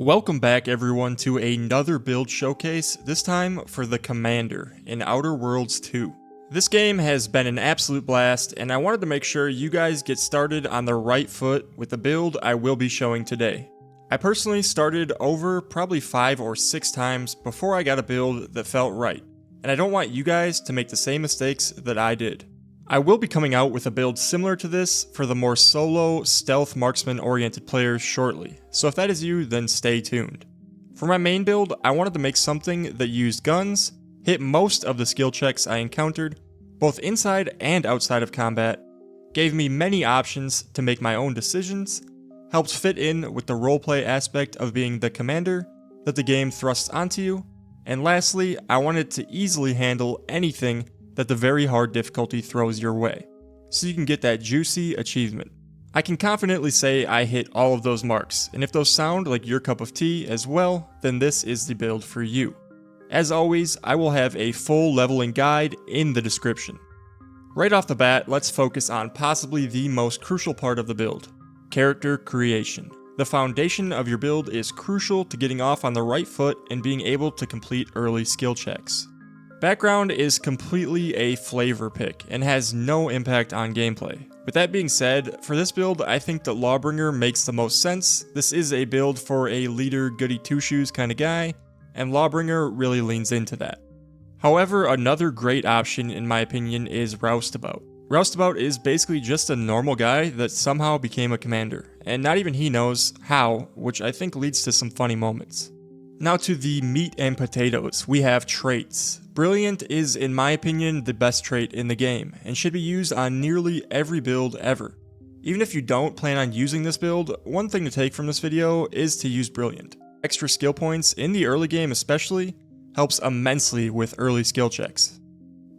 Welcome back everyone to another build showcase, this time for the Commander in Outer Worlds 2. This game has been an absolute blast, and I wanted to make sure you guys get started on the right foot with the build I will be showing today. I personally started over probably 5 or 6 times before I got a build that felt right, and I don't want you guys to make the same mistakes that I did. I will be coming out with a build similar to this for the more solo, stealth marksman oriented players shortly, so if that is you, then stay tuned. For my main build, I wanted to make something that used guns, hit most of the skill checks I encountered, both inside and outside of combat, gave me many options to make my own decisions, helped fit in with the roleplay aspect of being the commander that the game thrusts onto you, and lastly, I wanted to easily handle anything that the very hard difficulty throws your way, so you can get that juicy achievement. I can confidently say I hit all of those marks, and if those sound like your cup of tea as well, then this is the build for you. As always, I will have a full leveling guide in the description. Right off the bat, let's focus on possibly the most crucial part of the build: character creation. The foundation of your build is crucial to getting off on the right foot and being able to complete early skill checks. Background is completely a flavor pick and has no impact on gameplay. With that being said, for this build I think that Lawbringer makes the most sense. This is a build for a leader goody two-shoes kind of guy, and Lawbringer really leans into that. However, another great option in my opinion is Roustabout. Roustabout is basically just a normal guy that somehow became a commander, and not even he knows how, which I think leads to some funny moments. Now to the meat and potatoes, we have traits. Brilliant is, in my opinion, the best trait in the game, and should be used on nearly every build ever. Even if you don't plan on using this build, one thing to take from this video is to use Brilliant. Extra skill points, in the early game especially, helps immensely with early skill checks.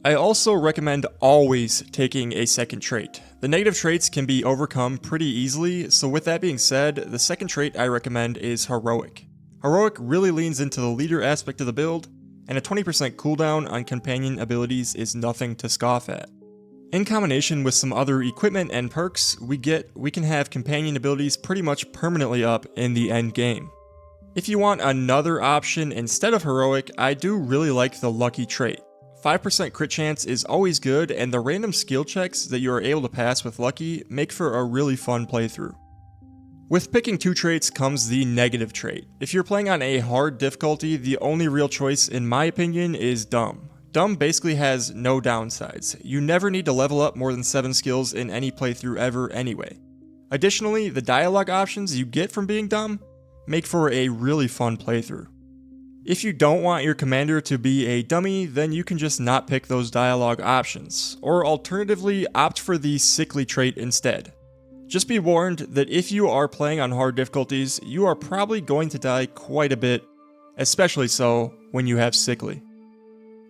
I also recommend always taking a second trait. The negative traits can be overcome pretty easily, so with that being said, the second trait I recommend is Heroic. Heroic really leans into the leader aspect of the build, and a 20% cooldown on companion abilities is nothing to scoff at. In combination with some other equipment and perks we can have companion abilities pretty much permanently up in the end game. If you want another option instead of Heroic, I do really like the Lucky trait. 5% crit chance is always good, and the random skill checks that you are able to pass with Lucky make for a really fun playthrough. With picking 2 traits comes the negative trait. If you're playing on a hard difficulty, the only real choice in my opinion is Dumb. Dumb basically has no downsides. You never need to level up more than 7 skills in any playthrough ever anyway. Additionally, the dialogue options you get from being Dumb make for a really fun playthrough. If you don't want your commander to be a dummy, then you can just not pick those dialogue options, or alternatively opt for the Sickly trait instead. Just be warned that if you are playing on hard difficulties, you are probably going to die quite a bit, especially so when you have Sickly.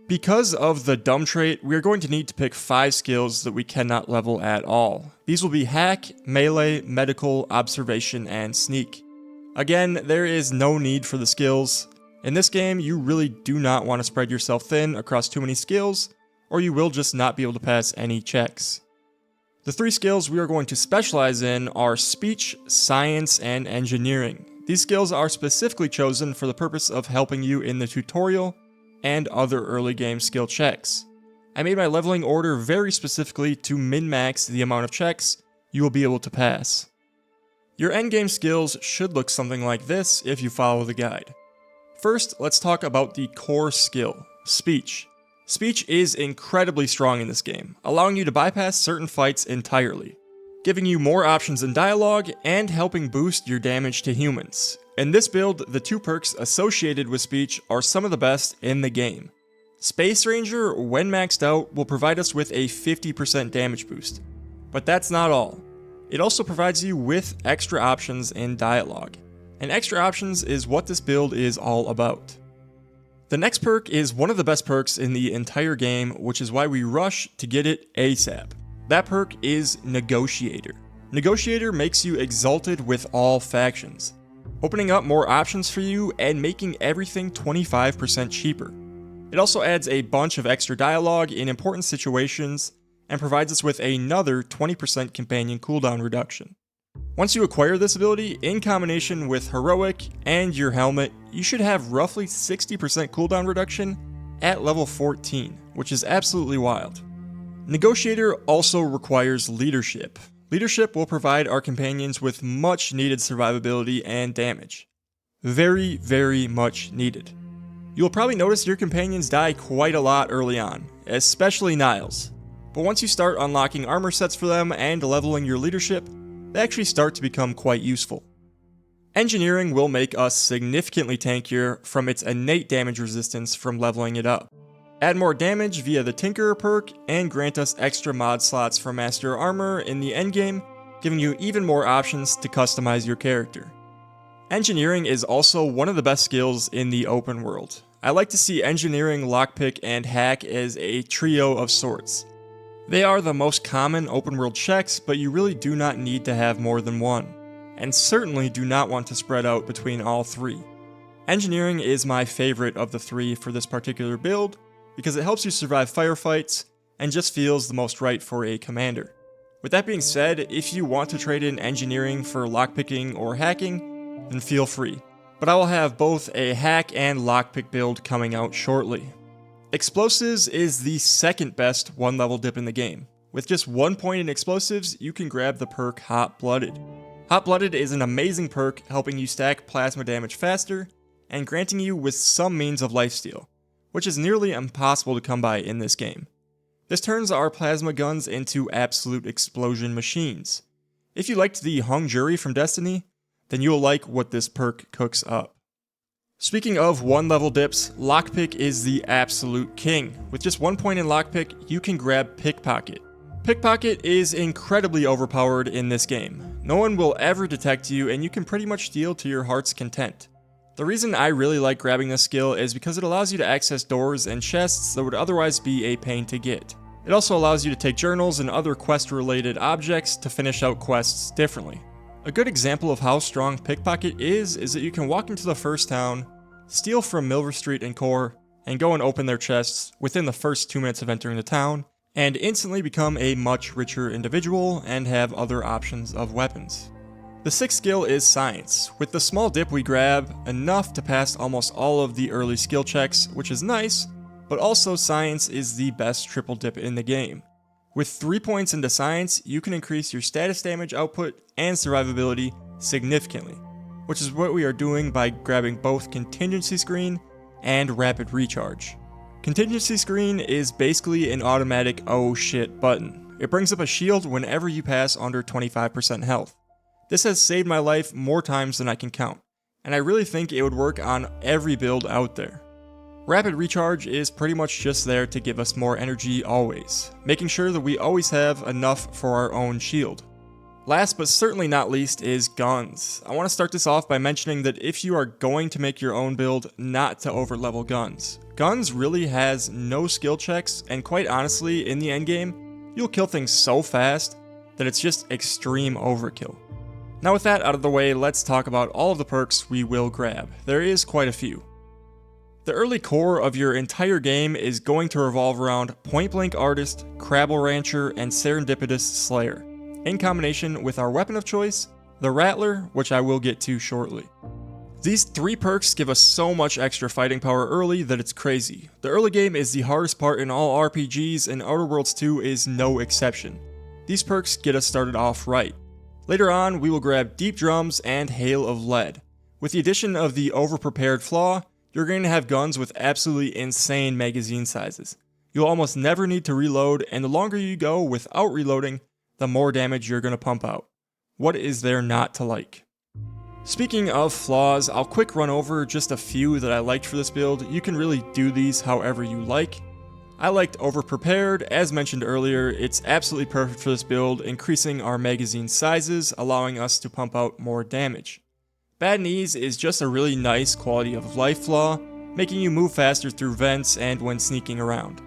Because of the Dumb trait, we are going to need to pick 5 skills that we cannot level at all. These will be Hack, Melee, Medical, Observation, and Sneak. Again, there is no need for the skills. In this game, you really do not want to spread yourself thin across too many skills, or you will just not be able to pass any checks. The 3 skills we are going to specialize in are Speech, Science, and Engineering. These skills are specifically chosen for the purpose of helping you in the tutorial and other early game skill checks. I made my leveling order very specifically to min-max the amount of checks you will be able to pass. Your endgame skills should look something like this if you follow the guide. First, let's talk about the core skill, Speech. Speech is incredibly strong in this game, allowing you to bypass certain fights entirely, giving you more options in dialogue and helping boost your damage to humans. In this build, the 2 perks associated with Speech are some of the best in the game. Space Ranger, when maxed out, will provide us with a 50% damage boost, but that's not all. It also provides you with extra options in dialogue, and extra options is what this build is all about. The next perk is one of the best perks in the entire game, which is why we rush to get it ASAP. That perk is Negotiator. Negotiator makes you exalted with all factions, opening up more options for you and making everything 25% cheaper. It also adds a bunch of extra dialogue in important situations and provides us with another 20% companion cooldown reduction. Once you acquire this ability, in combination with Heroic and your helmet, you should have roughly 60% cooldown reduction at level 14, which is absolutely wild. Negotiator also requires Leadership. Leadership will provide our companions with much needed survivability and damage. Very, very much needed. You'll probably notice your companions die quite a lot early on, especially Niles. But once you start unlocking armor sets for them and leveling your leadership, they actually start to become quite useful. Engineering will make us significantly tankier from its innate damage resistance from leveling it up. Add more damage via the Tinkerer perk, and grant us extra mod slots for Master Armor in the endgame, giving you even more options to customize your character. Engineering is also one of the best skills in the open world. I like to see Engineering, Lockpick, and Hack as a trio of sorts. They are the most common open world checks, but you really do not need to have more than one, and certainly do not want to spread out between all three. Engineering is my favorite of the three for this particular build, because it helps you survive firefights, and just feels the most right for a commander. With that being said, if you want to trade in Engineering for Lockpicking or Hacking, then feel free. But I will have both a Hack and Lockpick build coming out shortly. Explosives is the second best 1-level dip in the game. With just 1 point in explosives, you can grab the perk Hot Blooded. Hot Blooded is an amazing perk helping you stack plasma damage faster, and granting you with some means of lifesteal, which is nearly impossible to come by in this game. This turns our plasma guns into absolute explosion machines. If you liked the Hung Jury from Destiny, then you'll like what this perk cooks up. Speaking of 1-level dips, Lockpick is the absolute king. With just 1 point in Lockpick, you can grab Pickpocket. Pickpocket is incredibly overpowered in this game. No one will ever detect you, and you can pretty much steal to your heart's content. The reason I really like grabbing this skill is because it allows you to access doors and chests that would otherwise be a pain to get. It also allows you to take journals and other quest-related objects to finish out quests differently. A good example of how strong Pickpocket is that you can walk into the first town, steal from Milver Street and Core, and go and open their chests within the first 2 minutes of entering the town, and instantly become a much richer individual and have other options of weapons. The sixth skill is Science. With the small dip we grab, enough to pass almost all of the early skill checks, which is nice, but also Science is the best triple dip in the game. With 3 points into Science, you can increase your status damage output and survivability significantly, which is what we are doing by grabbing both Contingency Screen and Rapid Recharge. Contingency Screen is basically an automatic oh shit button. It brings up a shield whenever you pass under 25% health. This has saved my life more times than I can count, and I really think it would work on every build out there. Rapid Recharge is pretty much just there to give us more energy always, making sure that we always have enough for our own shield. Last but certainly not least is guns. I want to start this off by mentioning that if you are going to make your own build, not to overlevel guns. Guns really has no skill checks, and quite honestly, in the endgame, you'll kill things so fast that it's just extreme overkill. Now with that out of the way, let's talk about all of the perks we will grab. There is quite a few. The early core of your entire game is going to revolve around Point Blank Artist, Crabble Rancher, and Serendipitous Slayer, in combination with our weapon of choice, the Rattler, which I will get to shortly. These 3 perks give us so much extra fighting power early that it's crazy. The early game is the hardest part in all RPGs, and Outer Worlds 2 is no exception. These perks get us started off right. Later on, we will grab Deep Drums and Hail of Lead. With the addition of the Overprepared Flaw, you're going to have guns with absolutely insane magazine sizes. You'll almost never need to reload, and the longer you go without reloading, the more damage you're going to pump out. What is there not to like? Speaking of flaws, I'll quick run over just a few that I liked for this build. You can really do these however you like. I liked Overprepared. As mentioned earlier, it's absolutely perfect for this build, increasing our magazine sizes, allowing us to pump out more damage. Bad Knees is just a really nice quality of life flaw, making you move faster through vents and when sneaking around.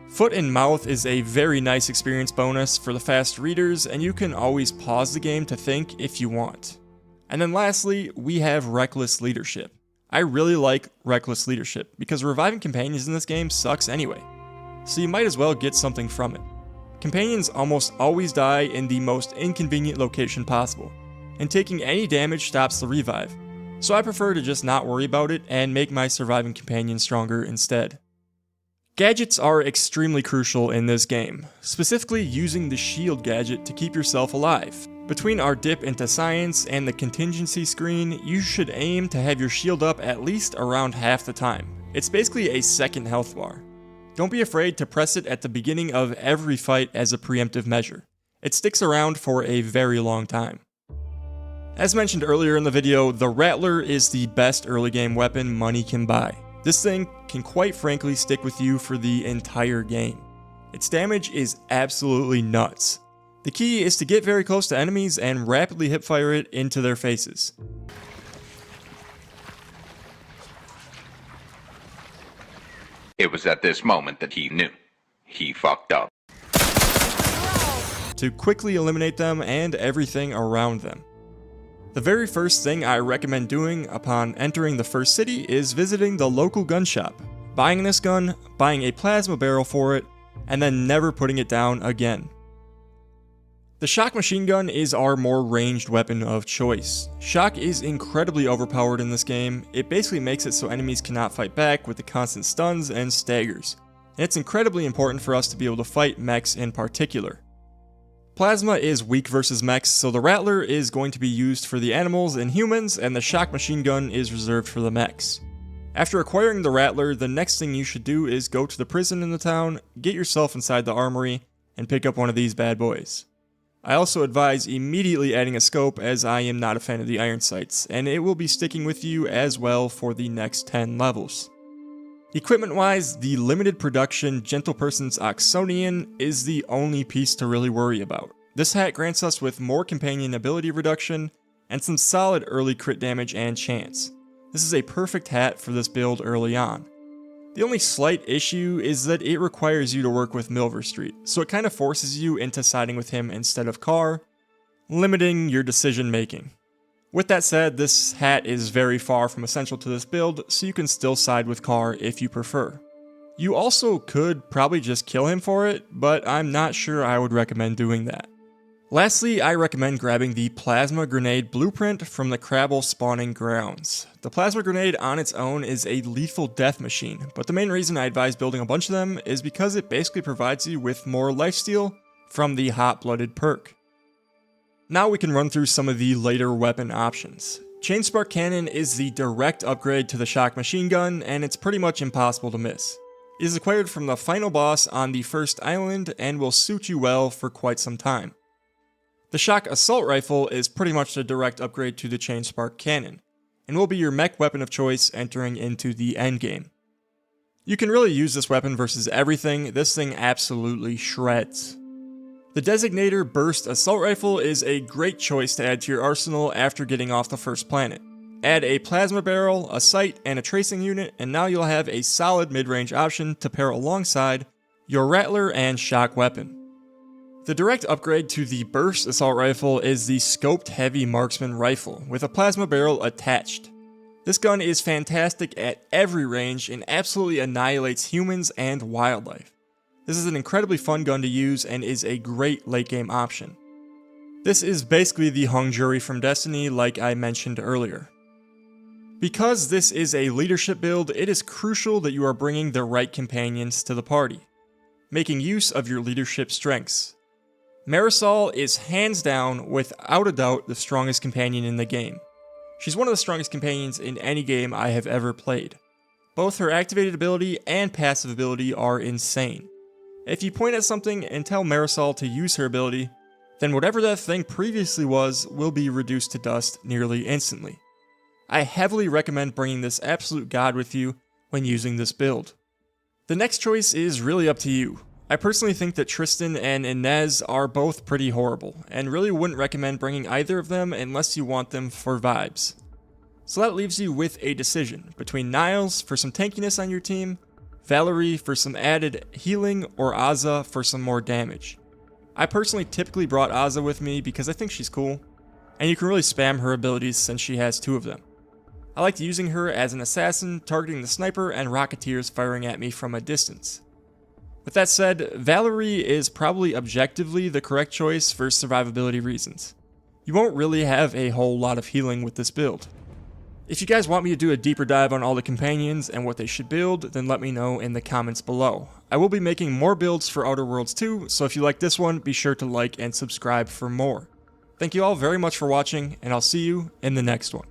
Foot and Mouth is a very nice experience bonus for the fast readers, and you can always pause the game to think if you want. And then lastly, we have Reckless Leadership. I really like Reckless Leadership, because reviving companions in this game sucks anyway, so you might as well get something from it. Companions almost always die in the most inconvenient location possible, and taking any damage stops the revive, so I prefer to just not worry about it and make my surviving companion stronger instead. Gadgets are extremely crucial in this game, specifically using the shield gadget to keep yourself alive. Between our dip into science and the contingency screen, you should aim to have your shield up at least around half the time. It's basically a second health bar. Don't be afraid to press it at the beginning of every fight as a preemptive measure. It sticks around for a very long time. As mentioned earlier in the video, the Rattler is the best early game weapon money can buy. This thing can quite frankly stick with you for the entire game. Its damage is absolutely nuts. The key is to get very close to enemies and rapidly hipfire it into their faces. It was at this moment that he knew. He fucked up. To quickly eliminate them and everything around them. The very first thing I recommend doing upon entering the first city is visiting the local gun shop, buying this gun, buying a plasma barrel for it, and then never putting it down again. The shock machine gun is our more ranged weapon of choice. Shock is incredibly overpowered in this game. It basically makes it so enemies cannot fight back with the constant stuns and staggers, and it's incredibly important for us to be able to fight mechs in particular. Plasma is weak versus mechs, so the Rattler is going to be used for the animals and humans, and the shock machine gun is reserved for the mechs. After acquiring the Rattler, the next thing you should do is go to the prison in the town, get yourself inside the armory, and pick up one of these bad boys. I also advise immediately adding a scope, as I am not a fan of the iron sights, and it will be sticking with you as well for the next 10 levels. Equipment wise, the limited production Gentle Person's Oxonian is the only piece to really worry about. This hat grants us with more companion ability reduction and some solid early crit damage and chance. This is a perfect hat for this build early on. The only slight issue is that it requires you to work with Milver Street, so it kind of forces you into siding with him instead of Carr, limiting your decision making. With that said, this hat is very far from essential to this build, so you can still side with Carr if you prefer. You also could probably just kill him for it, but I'm not sure I would recommend doing that. Lastly, I recommend grabbing the Plasma Grenade blueprint from the Crabble spawning grounds. The Plasma Grenade on its own is a lethal death machine, but the main reason I advise building a bunch of them is because it basically provides you with more lifesteal from the Hot Blooded perk. Now we can run through some of the later weapon options. Chainspark Cannon is the direct upgrade to the shock machine gun, and it's pretty much impossible to miss. It is acquired from the final boss on the first island and will suit you well for quite some time. The Shock Assault Rifle is pretty much the direct upgrade to the Chainspark Cannon, and will be your mech weapon of choice entering into the endgame. You can really use this weapon versus everything. This thing absolutely shreds. The Designator Burst Assault Rifle is a great choice to add to your arsenal after getting off the first planet. Add a plasma barrel, a sight, and a tracing unit, and now you'll have a solid mid-range option to pair alongside your Rattler and shock weapon. The direct upgrade to the Burst Assault Rifle is the Scoped Heavy Marksman Rifle, with a plasma barrel attached. This gun is fantastic at every range and absolutely annihilates humans and wildlife. This is an incredibly fun gun to use and is a great late game option. This is basically the hung jury from Destiny like I mentioned earlier. Because this is a leadership build, it is crucial that you are bringing the right companions to the party, making use of your leadership strengths. Marisol is hands down, without a doubt, the strongest companion in the game. She's one of the strongest companions in any game I have ever played. Both her activated ability and passive ability are insane. If you point at something and tell Marisol to use her ability, then whatever that thing previously was will be reduced to dust nearly instantly. I heavily recommend bringing this absolute god with you when using this build. The next choice is really up to you. I personally think that Tristan and Inez are both pretty horrible, and really wouldn't recommend bringing either of them unless you want them for vibes. So that leaves you with a decision between Niles for some tankiness on your team, Valerie for some added healing, or Azza for some more damage. I personally typically brought Azza with me because I think she's cool, and you can really spam her abilities since she has two of them. I liked using her as an assassin, targeting the sniper and rocketeers firing at me from a distance. With that said, Valerie is probably objectively the correct choice for survivability reasons. You won't really have a whole lot of healing with this build. If you guys want me to do a deeper dive on all the companions and what they should build, then let me know in the comments below. I will be making more builds for Outer Worlds 2, so if you like this one, be sure to like and subscribe for more. Thank you all very much for watching, and I'll see you in the next one.